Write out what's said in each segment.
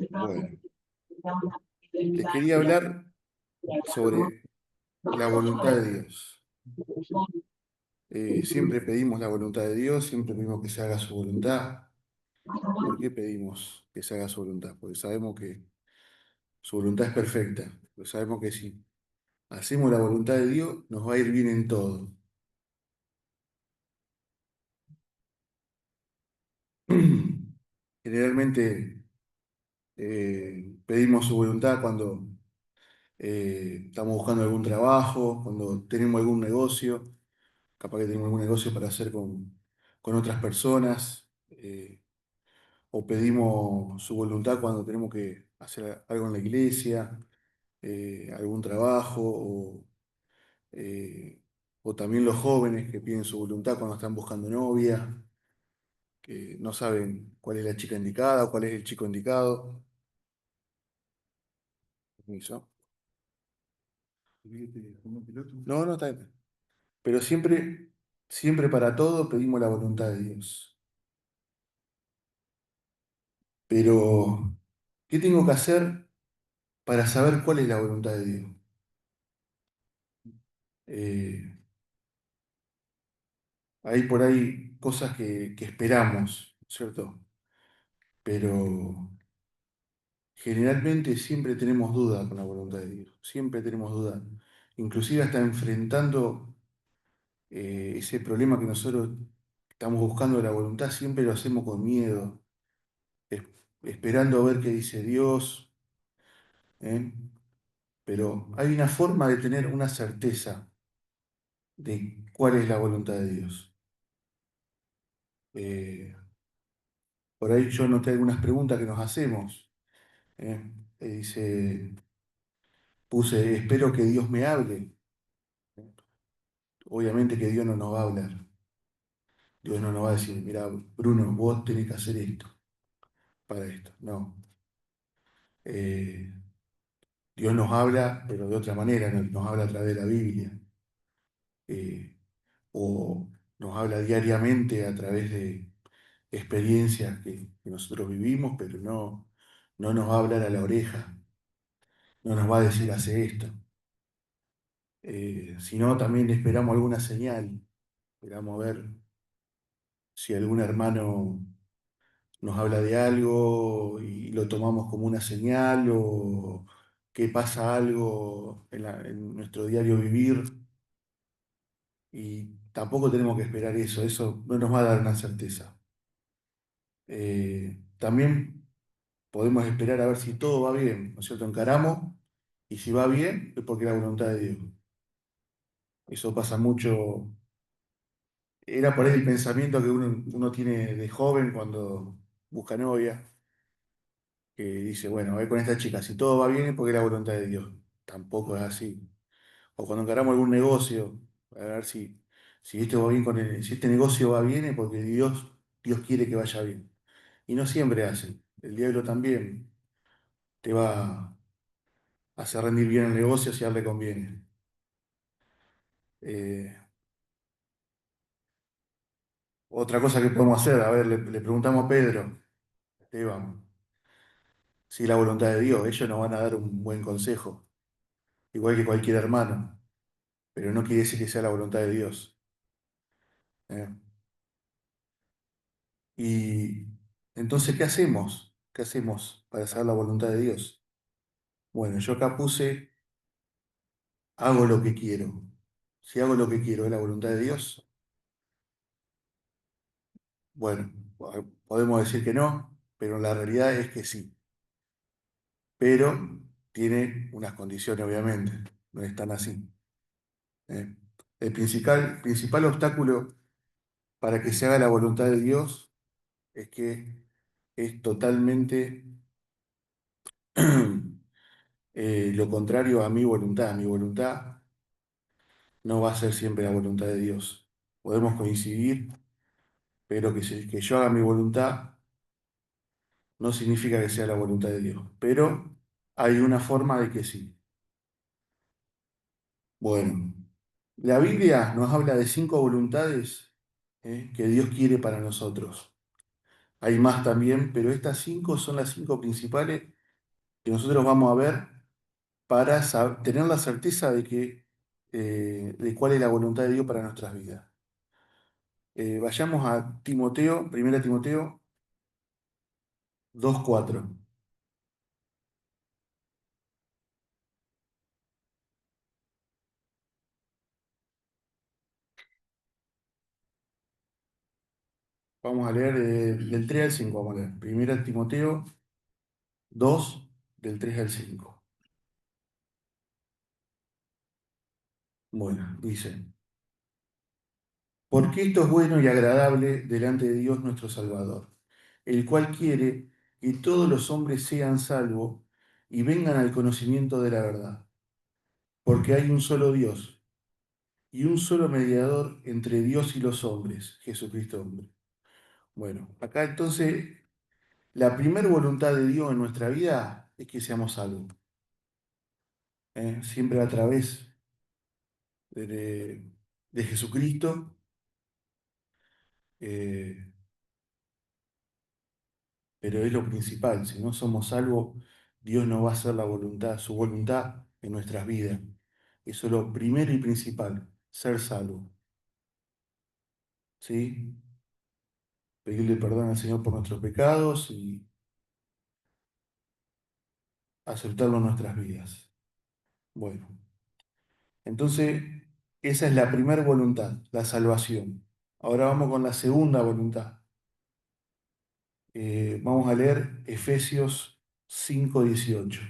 Bueno, les quería hablar sobre la voluntad de Dios. Siempre pedimos la voluntad de Dios, siempre pedimos que se haga su voluntad. ¿Por qué pedimos que se haga su voluntad? Porque sabemos que su voluntad es perfecta. Porque sabemos que si hacemos la voluntad de Dios, nos va a ir bien en todo. Generalmente pedimos su voluntad cuando estamos buscando algún trabajo, cuando tenemos algún negocio, capaz que tenemos algún negocio para hacer con otras personas, o pedimos su voluntad cuando tenemos que hacer algo en la iglesia, algún trabajo, eh, o también los jóvenes que piden su voluntad cuando están buscando novia, que no saben cuál es la chica indicada o cuál es el chico indicado. Permiso. No, no, está bien. Pero siempre, siempre para todo pedimos la voluntad de Dios. Pero, ¿qué tengo que hacer para saber cuál es la voluntad de Dios? Eh, Hay por ahí cosas que esperamos, ¿cierto? Pero generalmente siempre tenemos duda con la voluntad de Dios, siempre tenemos duda. Inclusive hasta enfrentando ese problema que nosotros estamos buscando de la voluntad, siempre lo hacemos con miedo, es- esperando a ver qué dice Dios, ¿eh? Pero hay una forma de tener una certeza de cuál es la voluntad de Dios. Eh, por ahí yo noté algunas preguntas que nos hacemos. ¿Eh? Dice, puse, espero que Dios me hable. Obviamente que Dios no nos va a hablar. Dios no nos va a decir, mira, Bruno, vos tenés que hacer esto para esto. No. Eh, Dios nos habla, pero de otra manera, nos habla a través de la Biblia. Eh, o nos habla diariamente a través de experiencias que nosotros vivimos, pero no nos va a hablar a la oreja. No nos va a decir, hace esto. Sino también esperamos alguna señal. Esperamos ver si algún hermano nos habla de algo y lo tomamos como una señal o que pasa algo en nuestro diario vivir y tampoco tenemos que esperar eso, eso no nos va a dar una certeza. También podemos esperar a ver si todo va bien, ¿no es cierto? Encaramos y si va bien es porque es la voluntad de Dios. Eso pasa mucho. Era por ahí el pensamiento que uno tiene de joven cuando busca novia, que dice, bueno, voy con esta chica, si todo va bien es porque es la voluntad de Dios. Tampoco es así. O cuando encaramos algún negocio, a ver si esto va bien si este negocio va bien es porque Dios quiere que vaya bien. Y no siempre hace. El diablo también te va a hacer rendir bien el negocio si a él le conviene. Eh, Otra cosa que podemos hacer, a ver, le preguntamos a Pedro, Esteban, si es la voluntad de Dios, ellos nos van a dar un buen consejo, igual que cualquier hermano, pero no quiere decir que sea la voluntad de Dios. ¿Eh? Y entonces, ¿qué hacemos? ¿Qué hacemos para saber la voluntad de Dios? Bueno, yo acá puse, hago lo que quiero. Si hago lo que quiero, ¿es la voluntad de Dios? Bueno, podemos decir que no, pero la realidad es que sí. Pero tiene unas condiciones, obviamente, no es tan así. ¿Eh? El principal obstáculo para que se haga la voluntad de Dios es que es totalmente lo contrario a mi voluntad. Mi voluntad no va a ser siempre la voluntad de Dios. Podemos coincidir, pero que yo haga mi voluntad no significa que sea la voluntad de Dios. Pero hay una forma de que sí. Bueno, la Biblia nos habla de 5 voluntades, que Dios quiere para nosotros. Hay más también, pero estas 5 son las 5 principales que nosotros vamos a ver para tener la certeza de cuál es la voluntad de Dios para nuestras vidas. Vayamos a Timoteo, 1 Timoteo 2:4. Vamos a leer del 3 al 5. Vamos a leer. 1 Timoteo 2, del 3 al 5. Bueno, dice: Porque esto es bueno y agradable delante de Dios nuestro Salvador, el cual quiere que todos los hombres sean salvos y vengan al conocimiento de la verdad. Porque hay un solo Dios y un solo mediador entre Dios y los hombres, Jesucristo hombre. Bueno, acá entonces la primera voluntad de Dios en nuestra vida es que seamos salvos. Siempre a través de, de Jesucristo. eh, pero es lo principal. Si no somos salvos, Dios no va a hacer su voluntad en nuestras vidas. Eso es lo primero y principal, ser salvo. ¿Sí? Pedirle perdón al Señor por nuestros pecados y aceptarlo en nuestras vidas. Bueno, entonces esa es la primera voluntad, la salvación. Ahora vamos con la segunda voluntad. Vamos a leer Efesios 5:18.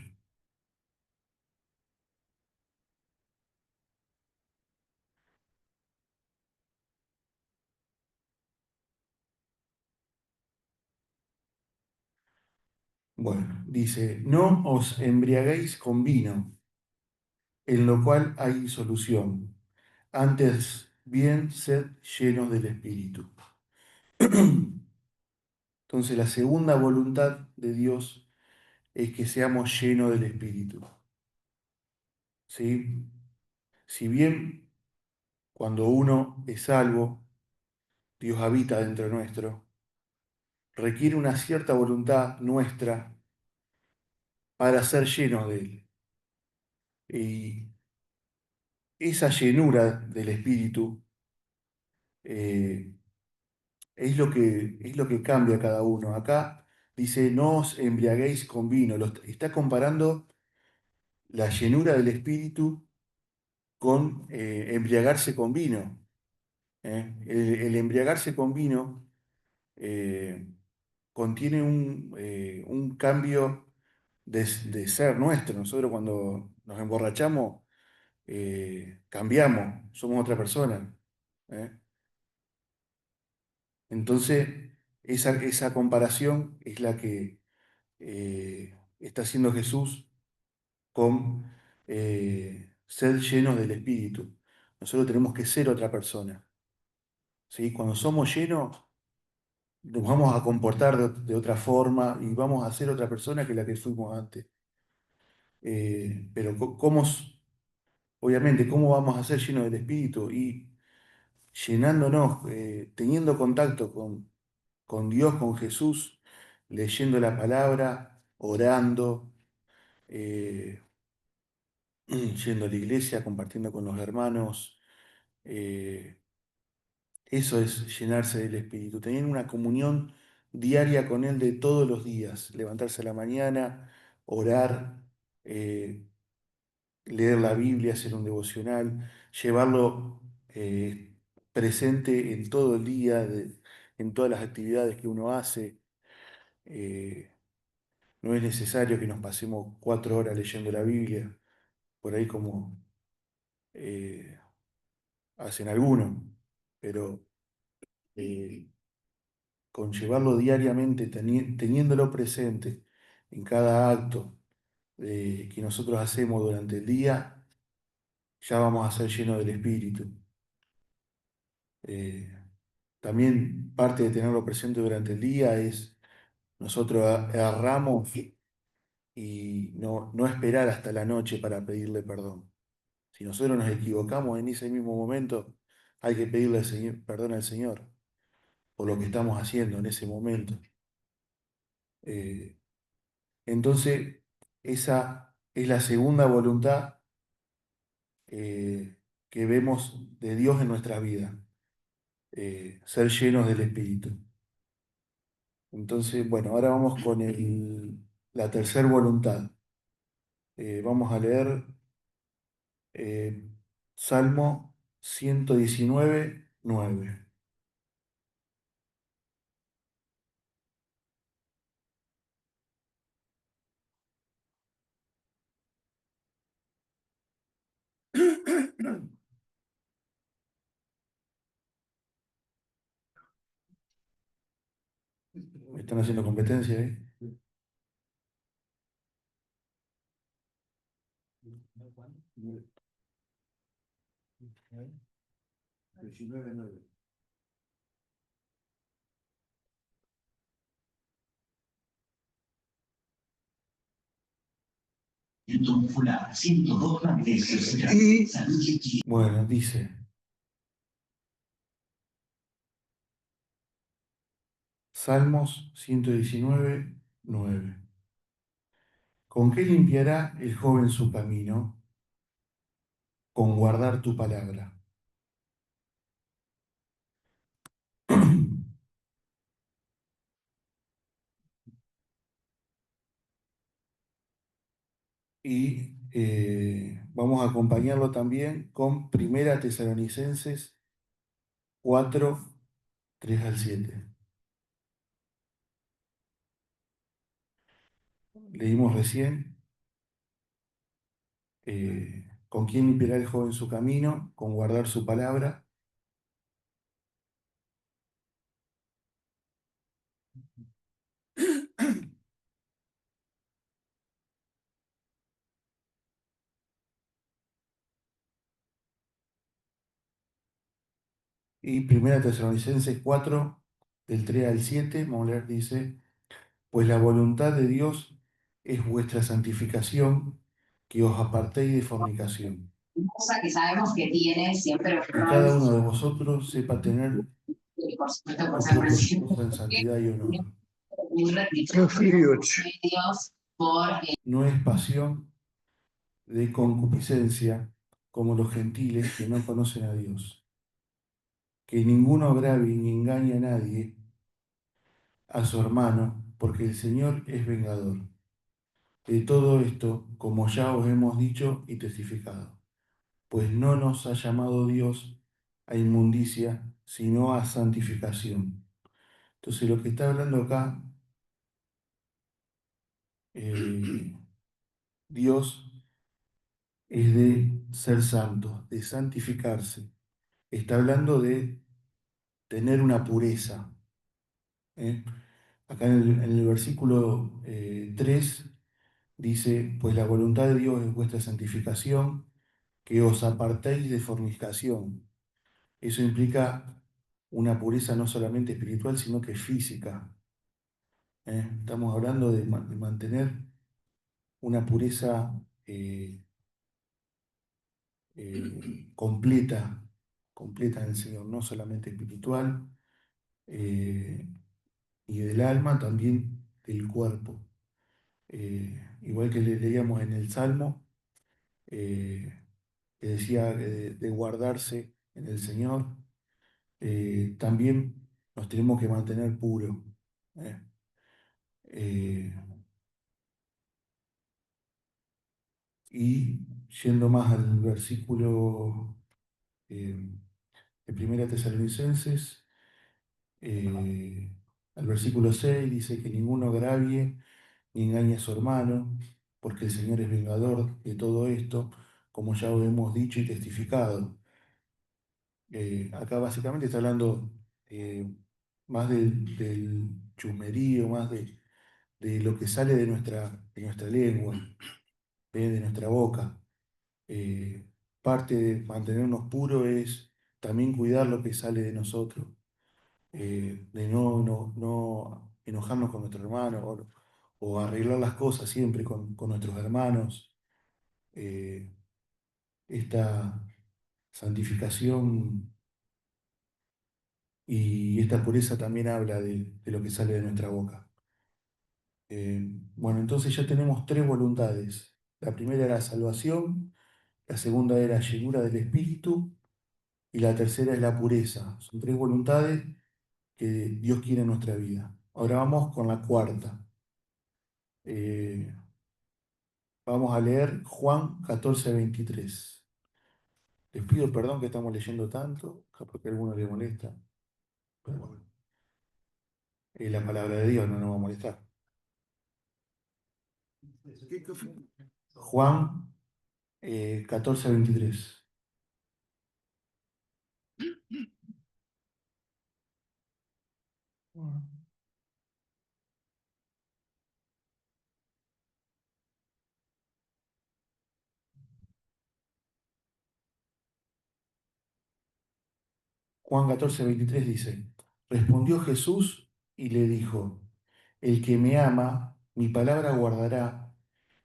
Bueno, dice: No os embriaguéis con vino, en lo cual hay solución. Antes bien, sed llenos del Espíritu. Entonces, la segunda voluntad de Dios es que seamos llenos del Espíritu. ¿Sí? Si bien cuando uno es salvo, Dios habita dentro nuestro, requiere una cierta voluntad nuestra para ser llenos de Él. Y esa llenura del Espíritu eh, es lo que cambia a cada uno. Acá dice: no os embriaguéis con vino. Está comparando la llenura del espíritu con embriagarse con vino. El embriagarse con vino eh, contiene un cambio de ser nuestro. Nosotros cuando nos emborrachamos cambiamos, somos otra persona. ¿eh? Entonces, esa comparación es la que está haciendo Jesús con ser llenos del Espíritu. Nosotros tenemos que ser otra persona. ¿Sí? Cuando somos llenos, nos vamos a comportar de otra forma y vamos a ser otra persona que la que fuimos antes. Pero obviamente, ¿cómo vamos a ser llenos del Espíritu? Y llenándonos, teniendo contacto con Dios, con Jesús, leyendo la palabra, orando, eh, yendo a la iglesia, compartiendo con los hermanos. eh, Eso es llenarse del Espíritu, tener una comunión diaria con Él de todos los días, levantarse a la mañana, orar, eh, leer la Biblia, hacer un devocional, llevarlo presente en todo el día, en todas las actividades que uno hace. Eh, no es necesario que nos pasemos 4 horas leyendo la Biblia, por ahí como eh, hacen algunos, pero eh, con llevarlo diariamente, teniéndolo presente en cada acto que nosotros hacemos durante el día, ya vamos a ser llenos del Espíritu. Eh, También parte de tenerlo presente durante el día es nosotros erramos y no esperar hasta la noche para pedirle perdón. Si nosotros nos equivocamos en ese mismo momento, hay que pedirle perdón al Señor por lo que estamos haciendo en ese momento. Eh, entonces, esa es la segunda voluntad que vemos de Dios en nuestra vida, ser llenos del Espíritu. Entonces, bueno, ahora vamos con la tercera voluntad. Vamos a leer eh, Salmo 119, 9. ¿Me están haciendo competencia ahí? Y bueno, dice, Salmos 119, 9. ¿Con qué limpiará el joven su camino? Con guardar tu palabra. Y vamos a acompañarlo también con Primera Tesalonicenses 4, 3 al 7. Leímos recién, ¿con quién limpiará el joven su camino? Con guardar su palabra. Y Primera Tesalonicenses 4, del 3 al 7, vamos a leer, dice, pues la voluntad de Dios es vuestra santificación, que os apartéis de fornicación. Cosa que sabemos que tiene siempre que cada uno de vosotros sepa tener por supuesto, por su propia esposa en santidad y honor. No es pasión de concupiscencia como los gentiles que no conocen a Dios. Que ninguno agravie ni engañe a nadie, a su hermano, porque el Señor es vengador de todo esto, como ya os hemos dicho y testificado. Pues no nos ha llamado Dios a inmundicia, sino a santificación. Entonces lo que está hablando acá, eh, Dios es de ser santo, de santificarse. Está hablando de tener una pureza. ¿Eh? Acá en el versículo 3 dice, pues la voluntad de Dios es vuestra santificación, que os apartéis de fornicación. Eso implica una pureza no solamente espiritual, sino que física. Estamos hablando de mantener una pureza completa, completa en el Señor, no solamente espiritual, eh, y del alma, también del cuerpo. Igual que leíamos en el Salmo, que decía de guardarse en el Señor, también nos tenemos que mantener puros. ¿Eh? Eh, y yendo más al versículo de Primera Tesalonicenses, eh, al versículo 6 dice que ninguno agravie ni engañe a su hermano, porque el Señor es vengador de todo esto, como ya lo hemos dicho y testificado. Acá básicamente está hablando más del chusmerío, más de lo que sale de nuestra lengua, de nuestra boca. Parte de mantenernos puros es también cuidar lo que sale de nosotros, de no enojarnos con nuestro hermano o arreglar las cosas siempre con nuestros hermanos. Eh, esta santificación y esta pureza también habla de lo que sale de nuestra boca. Bueno, entonces ya tenemos tres voluntades. La primera era salvación, la segunda era llenura del Espíritu y la tercera es la pureza. Son tres voluntades que Dios quiere en nuestra vida. Ahora vamos con la cuarta. Eh, Vamos a leer Juan 14:23. Les pido perdón que estamos leyendo tanto, capaz que a alguno le molesta, pero bueno, es la palabra de Dios, no nos va a molestar. ¿Qué fue? Juan 14:23. Juan 14:23 dice, respondió Jesús y le dijo, el que me ama, mi palabra guardará,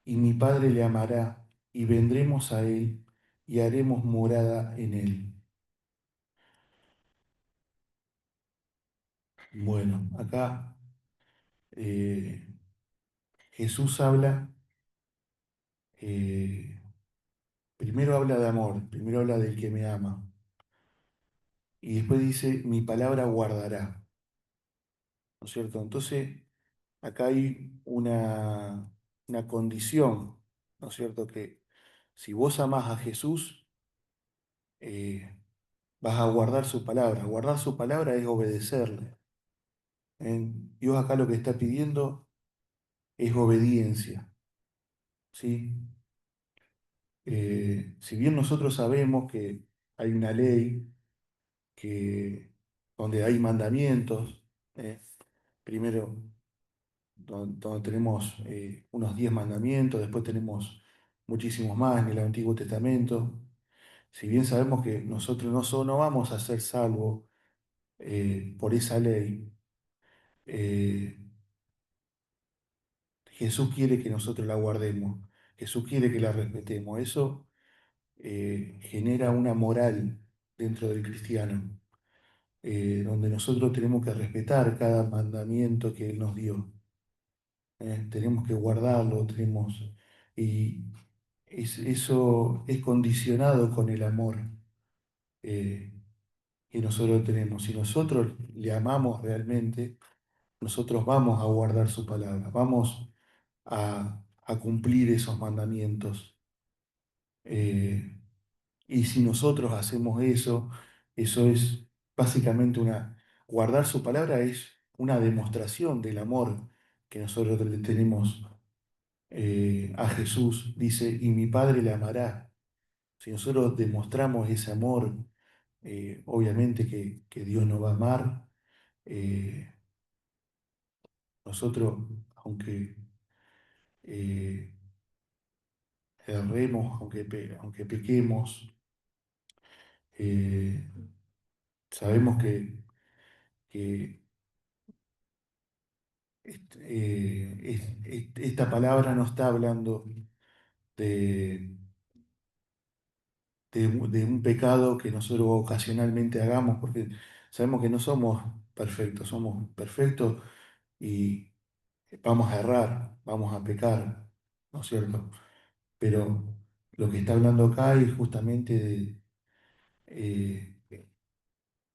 y mi Padre le amará, y vendremos a él y haremos morada en él. Bueno, acá eh, Jesús habla, eh, primero habla de amor, primero habla del que me ama, y después dice, mi palabra guardará, ¿no es cierto? Entonces, acá hay una condición, ¿no es cierto? Que si vos amás a Jesús, eh, vas a guardar su palabra. Guardar su palabra es obedecerle. ¿Eh? Dios acá lo que está pidiendo es obediencia, ¿sí? Si bien nosotros sabemos que hay una ley donde hay mandamientos, ¿eh? Primero, donde tenemos unos 10 mandamientos, después tenemos muchísimos más en el Antiguo Testamento. Si bien sabemos que nosotros no vamos a ser salvos por esa ley, eh, Jesús quiere que nosotros la guardemos, Jesús quiere que la respetemos. Eso genera una moral dentro del cristiano, donde nosotros tenemos que respetar cada mandamiento que Él nos dio. Tenemos que guardarlo, y eso es condicionado con el amor eh, que nosotros tenemos. Si nosotros le amamos realmente, nosotros vamos a guardar su palabra, vamos a cumplir esos mandamientos. Eh, y si nosotros hacemos eso, eso es básicamente guardar su palabra es una demostración del amor que nosotros le tenemos a Jesús. Dice, y mi Padre le amará. Si nosotros demostramos ese amor, obviamente que Dios nos va a amar. Eh, Nosotros, aunque eh, erremos, aunque pequemos, eh, sabemos que esta palabra no está hablando de, de un pecado que nosotros ocasionalmente hagamos, porque sabemos que no somos perfectos y vamos a errar, vamos a pecar, ¿no es cierto? Pero lo que está hablando acá es justamente de,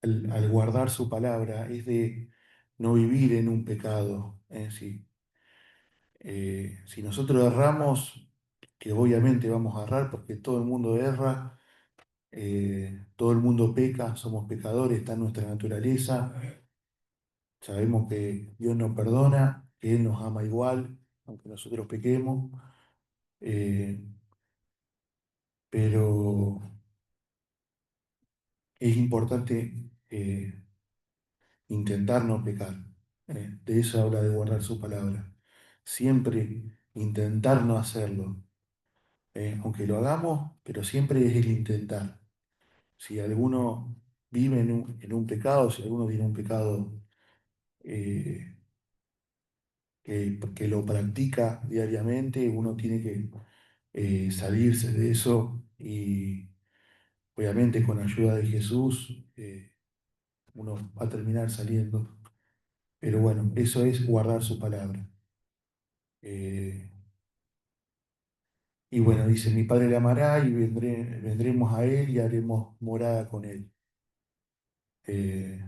al guardar su palabra, es de no vivir en un pecado. Si nosotros erramos, que obviamente vamos a errar porque todo el mundo erra, todo el mundo peca, somos pecadores, está en nuestra naturaleza. Sabemos que Dios nos perdona, que Él nos ama igual, aunque nosotros pequemos, eh, pero es importante intentar no pecar. De eso habla de guardar su palabra. Siempre intentar no hacerlo, aunque lo hagamos, pero siempre es el intentar. Si alguno vive en un pecado, si alguno tiene un pecado eh, que lo practica diariamente, uno tiene que salirse de eso y obviamente con ayuda de Jesús uno va a terminar saliendo. Pero bueno, eso es guardar su palabra. Eh, y bueno, dice, mi Padre le amará y vendremos a Él y haremos morada con Él. Eh,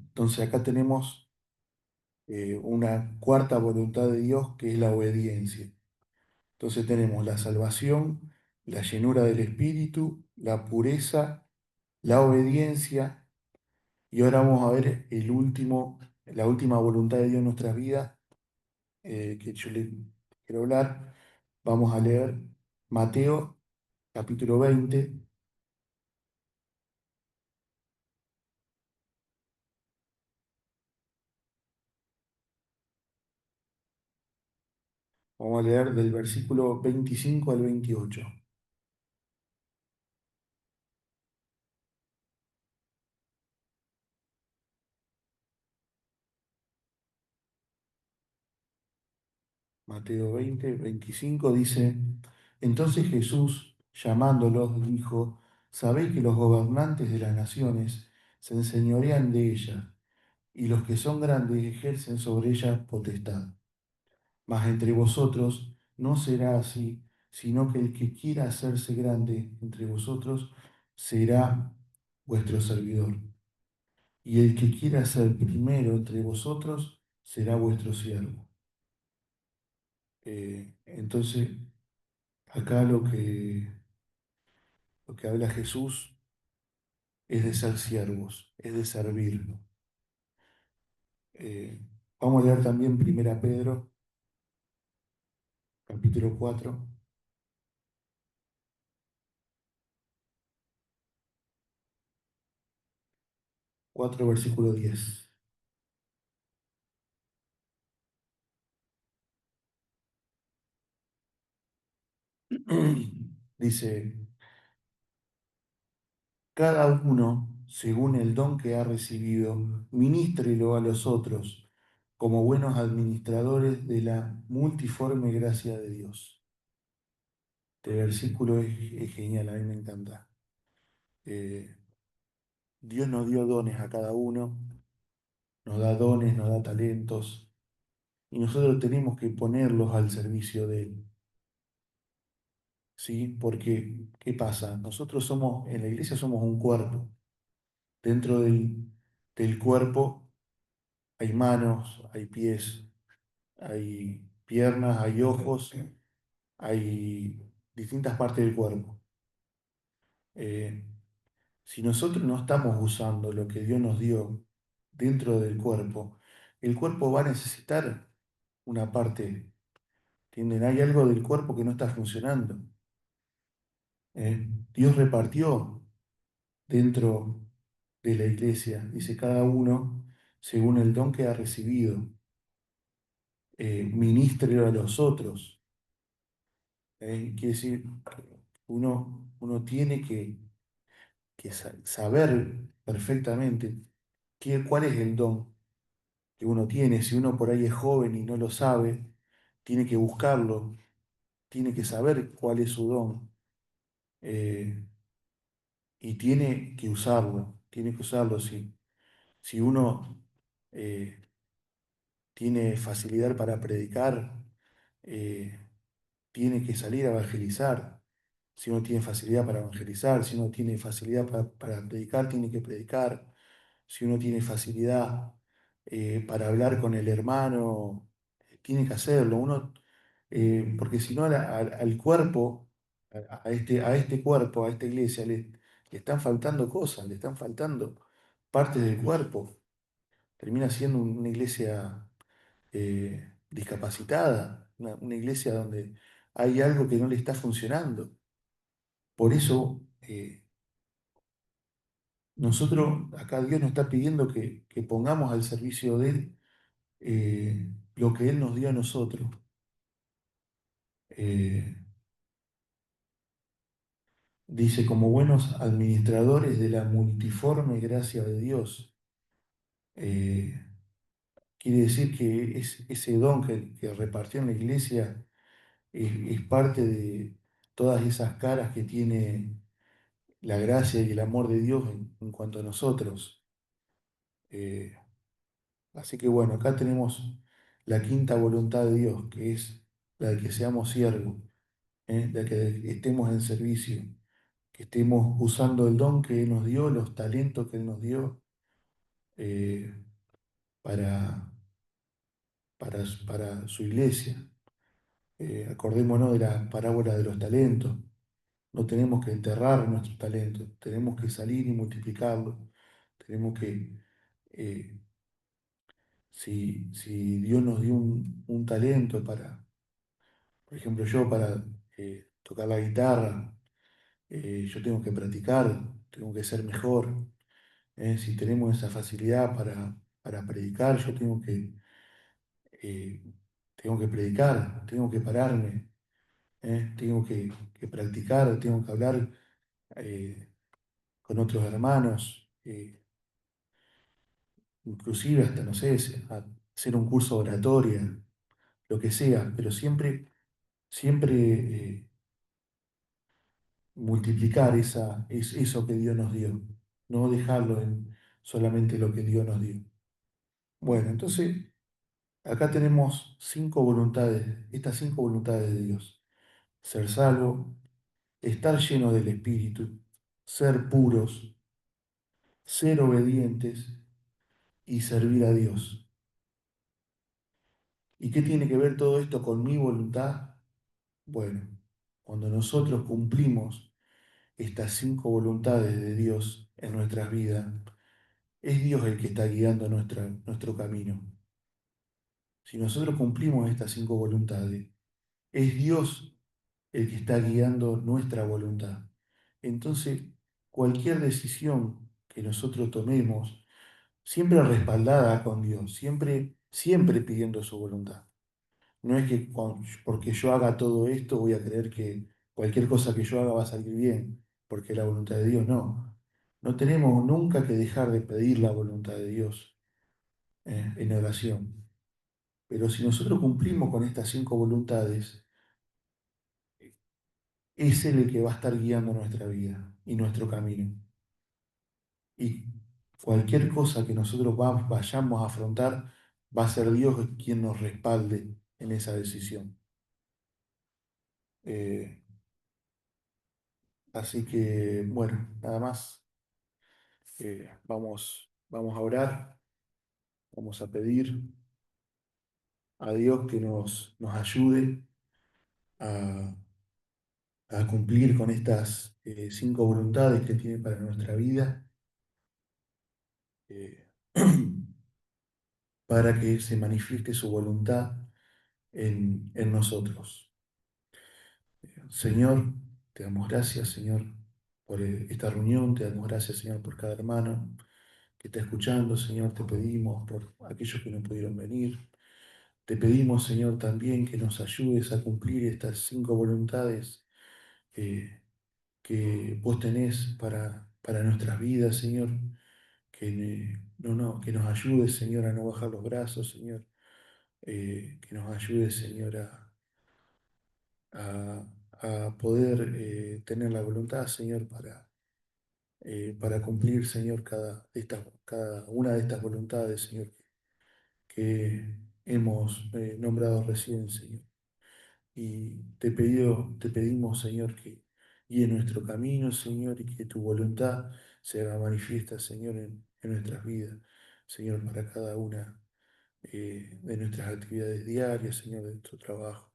entonces acá tenemos una cuarta voluntad de Dios que es la obediencia. Entonces tenemos la salvación, la llenura del Espíritu, la pureza, la obediencia y ahora vamos a ver la última voluntad de Dios en nuestras vidas que yo le quiero hablar. Vamos a leer Mateo capítulo 20. Vamos a leer del versículo 25 al 28. Mateo 20, 25 dice, entonces Jesús, llamándolos, dijo, sabéis que los gobernantes de las naciones se enseñorean de ellas, y los que son grandes ejercen sobre ellas potestad. Mas entre vosotros no será así, sino que el que quiera hacerse grande entre vosotros será vuestro servidor. Y el que quiera ser primero entre vosotros será vuestro siervo. Entonces, acá lo que habla Jesús es de ser siervos, es de servir. Eh, Vamos a leer también Primera Pedro, capítulo 4, 4 versículo 10. Dice, cada uno, según el don que ha recibido, ministrelo a los otros como buenos administradores de la multiforme gracia de Dios. Este versículo es genial, a mí me encanta. Eh, Dios nos dio dones a cada uno, nos da dones, nos da talentos, y nosotros tenemos que ponerlos al servicio de Él. ¿Sí? Porque, ¿qué pasa? Nosotros somos, en la iglesia somos un cuerpo. Dentro del cuerpo hay manos, hay pies, hay piernas, hay ojos, hay distintas partes del cuerpo. Eh, si nosotros no estamos usando lo que Dios nos dio dentro del cuerpo, el cuerpo va a necesitar una parte. ¿Entienden? Hay algo del cuerpo que no está funcionando. Dios repartió dentro de la iglesia, dice cada uno según el don que ha recibido, ministre a los otros. Quiere decir, uno tiene que saber perfectamente cuál es el don que uno tiene. Si uno por ahí es joven y no lo sabe, tiene que buscarlo, tiene que saber cuál es su don y tiene que usarlo. Si uno eh, tiene facilidad para predicar, eh, tiene que salir a evangelizar. Si uno tiene facilidad para evangelizar, si uno tiene facilidad para predicar, tiene que predicar. Si uno tiene facilidad para hablar con el hermano, tiene que hacerlo. Porque si no, al cuerpo, a este cuerpo, a esta iglesia, le están faltando cosas, le están faltando partes del cuerpo. Termina siendo una iglesia discapacitada, una iglesia donde hay algo que no le está funcionando. Por eso, nosotros, acá Dios nos está pidiendo que pongamos al servicio de Él lo que Él nos dio a nosotros. Eh, Dice, como buenos administradores de la multiforme gracia de Dios. Quiere decir que ese don que repartió en la iglesia es parte de todas esas caras que tiene la gracia y el amor de Dios en cuanto a nosotros. Eh, Así que bueno, acá tenemos la quinta voluntad de Dios, que es la de que seamos siervos, de que estemos en servicio, que estemos usando el don que Él nos dio, los talentos que Él nos dio, eh, para, para su iglesia. Acordémonos de la parábola de los talentos. No tenemos que enterrar nuestros talentos, tenemos que salir y multiplicarlos. Tenemos que, eh, si Dios nos dio un talento para, por ejemplo, yo para tocar la guitarra, yo tengo que practicar, tengo que ser mejor. Si tenemos esa facilidad para predicar, yo eh, tengo que predicar, tengo que pararme, tengo que practicar, tengo que hablar eh, con otros hermanos, inclusive hasta, no sé, hacer un curso de oratoria, lo que sea, pero siempre multiplicar eso que Dios nos dio, no dejarlo en solamente lo que Dios nos dio. Bueno, entonces acá tenemos cinco voluntades, estas cinco voluntades de Dios. Ser salvo, estar lleno del Espíritu, ser puros, ser obedientes y servir a Dios. ¿Y qué tiene que ver todo esto con mi voluntad? Bueno, cuando nosotros cumplimos estas cinco voluntades de Dios en nuestras vidas, es Dios el que está guiando nuestro camino. Si nosotros cumplimos estas cinco voluntades, es Dios el que está guiando nuestra voluntad. Entonces, cualquier decisión que nosotros tomemos, siempre respaldada con Dios, siempre pidiendo su voluntad. No es que porque yo haga todo esto voy a creer que cualquier cosa que yo haga va a salir bien, porque la voluntad de Dios no. No tenemos nunca que dejar de pedir la voluntad de Dios en oración. Pero si nosotros cumplimos con estas cinco voluntades, es Él el que va a estar guiando nuestra vida y nuestro camino. Y cualquier cosa que nosotros vayamos a afrontar, va a ser Dios quien nos respalde en esa decisión. Eh, Así que, bueno, nada más. Vamos a orar, vamos a pedir a Dios que nos ayude a, a cumplir con estas cinco voluntades que tiene para nuestra vida, eh, para que se manifieste su voluntad en nosotros. Señor, te damos gracias, Señor, por esta reunión, te damos gracias, Señor, por cada hermano que está escuchando, Señor, te pedimos por aquellos que no pudieron venir. Te pedimos, Señor, también que nos ayudes a cumplir estas cinco voluntades eh, que vos tenés para nuestras vidas, Señor. Que nos ayudes, Señor, a no bajar los brazos, Señor. Que nos ayudes, Señor, a, a poder tener la voluntad, Señor, para cumplir, Señor, cada una de estas voluntades, Señor, que hemos nombrado recién, Señor. Y te pedimos, Señor, que guíe nuestro camino, Señor, y que tu voluntad se haga manifiesta, Señor, en nuestras vidas, Señor, para cada una de nuestras actividades diarias, Señor, de nuestro trabajo.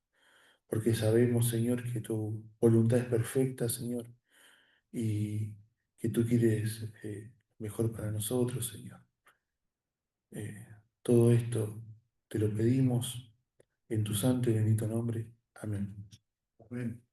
Porque sabemos, Señor, que tu voluntad es perfecta, Señor, y que tú quieres mejor para nosotros, Señor. Eh, Todo esto te lo pedimos en tu santo y bendito nombre. Amén. Amén.